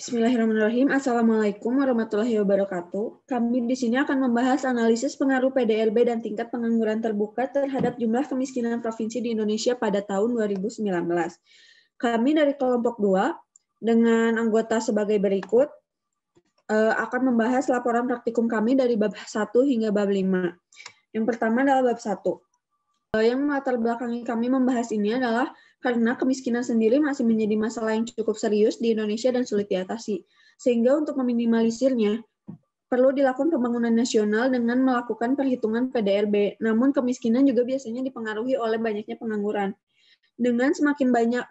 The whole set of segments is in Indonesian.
Bismillahirrahmanirrahim. Assalamualaikum warahmatullahi wabarakatuh. Kami di sini akan membahas analisis pengaruh PDRB dan tingkat pengangguran terbuka terhadap jumlah kemiskinan provinsi di Indonesia pada tahun 2019. Kami dari kelompok 2 dengan anggota sebagai berikut akan membahas laporan praktikum kami dari bab 1 hingga bab 5. Yang pertama adalah bab 1. Yang melatar belakangi kami membahas ini adalah karena kemiskinan sendiri masih menjadi masalah yang cukup serius di Indonesia dan sulit diatasi. Sehingga untuk meminimalisirnya, perlu dilakukan pembangunan nasional dengan melakukan perhitungan PDRB. Namun kemiskinan juga biasanya dipengaruhi oleh banyaknya pengangguran. Dengan semakin banyak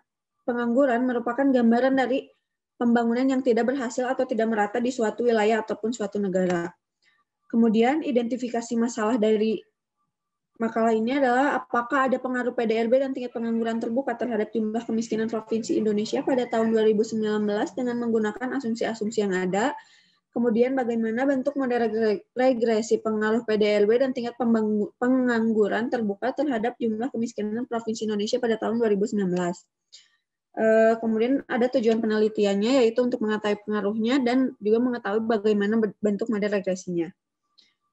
pengangguran merupakan gambaran dari pembangunan yang tidak berhasil atau tidak merata di suatu wilayah ataupun suatu negara. Kemudian identifikasi masalah dari makalah ini adalah apakah ada pengaruh PDRB dan tingkat pengangguran terbuka terhadap jumlah kemiskinan provinsi Indonesia pada tahun 2019 dengan menggunakan asumsi-asumsi yang ada. Kemudian bagaimana bentuk model regresi pengaruh PDRB dan tingkat pengangguran terbuka terhadap jumlah kemiskinan provinsi Indonesia pada tahun 2019. Kemudian ada tujuan penelitiannya yaitu untuk mengetahui pengaruhnya dan juga mengetahui bagaimana bentuk model regresinya.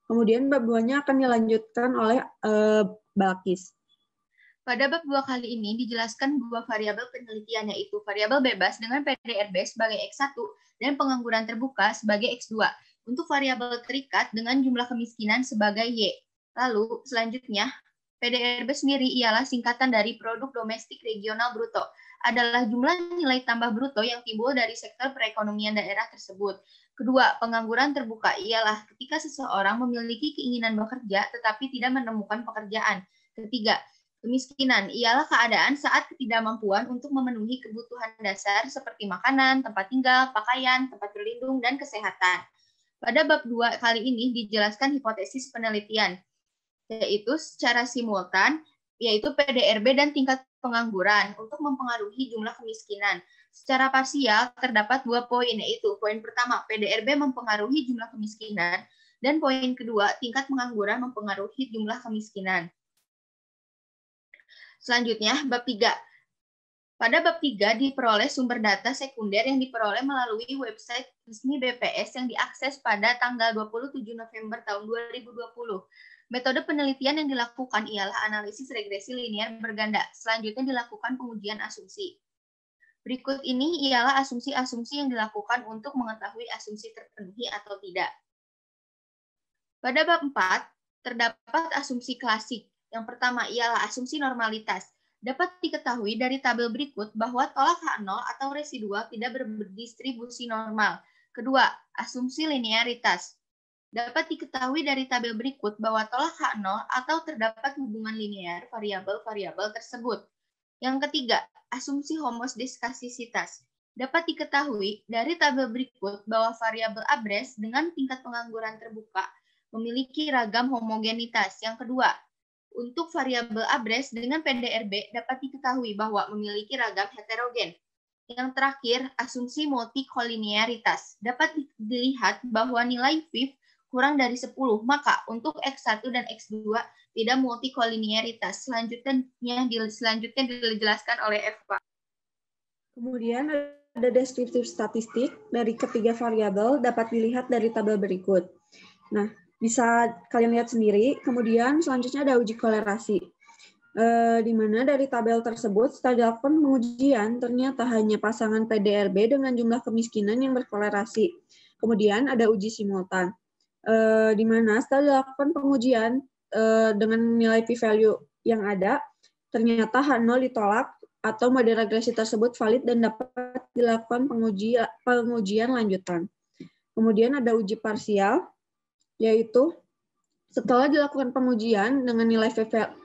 Kemudian bab 2-nya akan dilanjutkan oleh Balkis. Pada bab 2 kali ini dijelaskan dua variabel penelitian, yaitu variabel bebas dengan PDRB sebagai X1 dan pengangguran terbuka sebagai X2 untuk variabel terikat dengan jumlah kemiskinan sebagai Y. Lalu selanjutnya PDRB sendiri ialah singkatan dari produk domestik regional bruto, adalah jumlah nilai tambah bruto yang timbul dari sektor perekonomian daerah tersebut. Kedua, pengangguran terbuka ialah ketika seseorang memiliki keinginan bekerja tetapi tidak menemukan pekerjaan. Ketiga, kemiskinan ialah keadaan saat ketidakmampuan untuk memenuhi kebutuhan dasar seperti makanan, tempat tinggal, pakaian, tempat berlindung, dan kesehatan. Pada bab 2 kali ini dijelaskan hipotesis penelitian, yaitu secara simultan, yaitu PDRB dan tingkat pengangguran untuk mempengaruhi jumlah kemiskinan. Secara parsial terdapat 2 poin, yaitu poin pertama, PDRB mempengaruhi jumlah kemiskinan, dan poin kedua, tingkat pengangguran mempengaruhi jumlah kemiskinan. Selanjutnya, bab 3. Pada bab 3 diperoleh sumber data sekunder yang diperoleh melalui website resmi BPS yang diakses pada tanggal 27 November tahun 2020. Metode penelitian yang dilakukan ialah analisis regresi linear berganda. Selanjutnya dilakukan pengujian asumsi. Berikut ini ialah asumsi-asumsi yang dilakukan untuk mengetahui asumsi terpenuhi atau tidak. Pada bab 4, terdapat asumsi klasik. Yang pertama ialah asumsi normalitas. Dapat diketahui dari tabel berikut bahwa tolak H0 atau residual tidak berdistribusi normal. Kedua, asumsi linearitas. Dapat diketahui dari tabel berikut bahwa tolak H0 atau terdapat hubungan linear variabel-variabel tersebut. Yang ketiga, asumsi homosdeskasisitas. Dapat diketahui dari tabel berikut bahwa variabel abres dengan tingkat pengangguran terbuka memiliki ragam homogenitas. Yang kedua, untuk variabel abres dengan PDRB dapat diketahui bahwa memiliki ragam heterogen. Yang terakhir, asumsi multikolinearitas. Dapat dilihat bahwa nilai VIF kurang dari 10, maka untuk X1 dan X2 tidak multikolinearitas. Selanjutnya dijelaskan oleh Eva. Kemudian ada deskriptif statistik dari ketiga variabel dapat dilihat dari tabel berikut. Nah, bisa kalian lihat sendiri. Kemudian selanjutnya ada uji kolerasi. Di mana dari tabel tersebut setelah dilakukan pengujian ternyata hanya pasangan PDRB dengan jumlah kemiskinan yang berkolerasi. Kemudian ada uji simultan. Di mana setelah dilakukan pengujian dengan nilai p-value yang ada, ternyata H0 ditolak atau model regresi tersebut valid dan dapat dilakukan pengujian lanjutan. Kemudian ada uji parsial, yaitu setelah dilakukan pengujian dengan nilai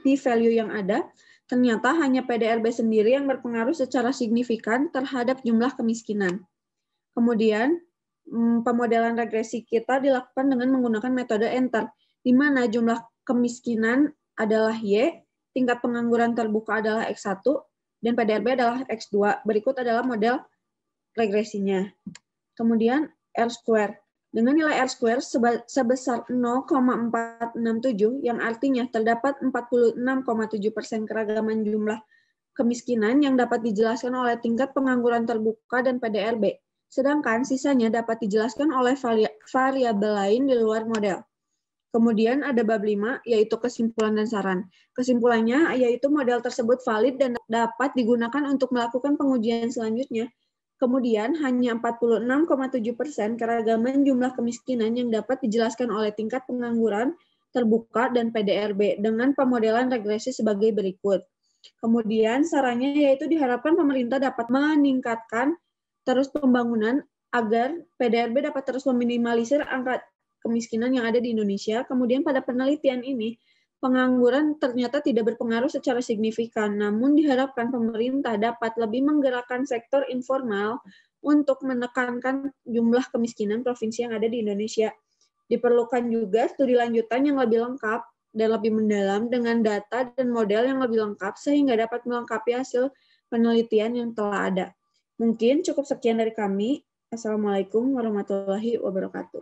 p-value yang ada, ternyata hanya PDRB sendiri yang berpengaruh secara signifikan terhadap jumlah kemiskinan. Kemudian, pemodelan regresi kita dilakukan dengan menggunakan metode enter, di mana jumlah kemiskinan adalah Y, tingkat pengangguran terbuka adalah X1, dan PDRB adalah X2. Berikut adalah model regresinya. Kemudian R-square. Dengan nilai R-square sebesar 0,467, yang artinya terdapat 46,7% keragaman jumlah kemiskinan yang dapat dijelaskan oleh tingkat pengangguran terbuka dan PDRB. sedangkan sisanya dapat dijelaskan oleh variabel lain di luar model. Kemudian ada bab 5, yaitu kesimpulan dan saran. Kesimpulannya, yaitu model tersebut valid dan dapat digunakan untuk melakukan pengujian selanjutnya. Kemudian, hanya 46,7% keragaman jumlah kemiskinan yang dapat dijelaskan oleh tingkat pengangguran terbuka dan PDRB dengan pemodelan regresi sebagai berikut. Kemudian, sarannya yaitu diharapkan pemerintah dapat meningkatkan terus pembangunan agar PDRB dapat terus meminimalisir angka kemiskinan yang ada di Indonesia. Kemudian pada penelitian ini, pengangguran ternyata tidak berpengaruh secara signifikan, namun diharapkan pemerintah dapat lebih menggerakkan sektor informal untuk menekankan jumlah kemiskinan provinsi yang ada di Indonesia. Diperlukan juga studi lanjutan yang lebih lengkap dan lebih mendalam dengan data dan model yang lebih lengkap sehingga dapat melengkapi hasil penelitian yang telah ada. Mungkin cukup sekian dari kami. Assalamualaikum warahmatullahi wabarakatuh.